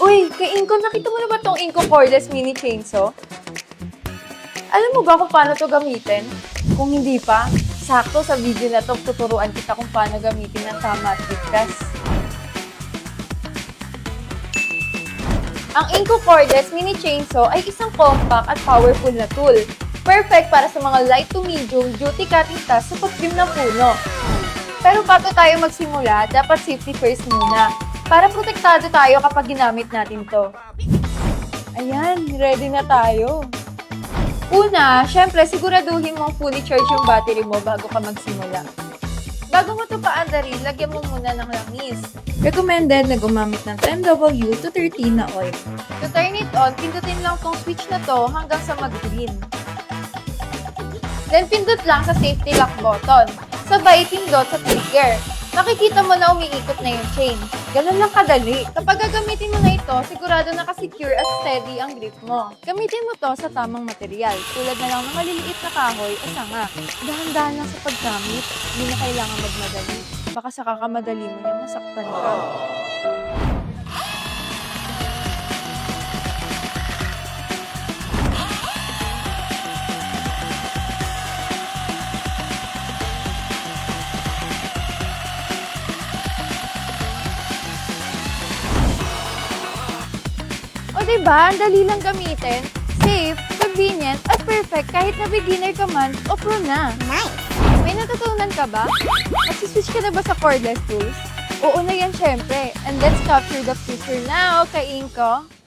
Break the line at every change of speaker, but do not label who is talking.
Uy, kay Inko, nakita mo na ba tong Inko cordless mini chainsaw? Alam mo ba kung paano to gamitin? Kung hindi pa, sakto sa video na to, tuturuan kita kung paano gamitin ng tama at ligtas. Ang Inko cordless mini chainsaw ay isang compact at powerful na tool. Perfect para sa mga light to medium duty cutting tasks sa pagtrim ng puno. Pero bago tayo magsimula, dapat safety first muna. Para protektado tayo kapag ginamit natin to. Ayan, ready na tayo. Una, syempre, siguraduhin mong fully charge yung battery mo bago ka magsimula. Bago mo ito paandarin, lagyan mo muna ng langis. Recommended na gumamit ng 10W to 13 na oil. To turn it on, pindutin lang tong switch na to hanggang sa mag-green. Then pindot lang sa safety lock button. Sabay pindot sa trigger. Makikita mo na umiikot na yung chain. Ganun lang kadali. Kapag gagamitin mo na ito, sigurado nakasecure at steady ang grip mo. Gamitin mo to sa tamang material, tulad na lang ng maliliit na kahoy o sanga. Dahan-dahan lang sa paggamit, hindi na kailangan magmadali. Baka sa kakamadali mo niyang masaktan ka. O diba, ang dali lang gamitin, safe, convenient, at perfect kahit na beginner ka man o pro na.
Nice!
May natutunan ka ba? Magsiswitch ka na ba sa cordless tools? Oo na yan syempre. And let's capture the future now, kay Inko.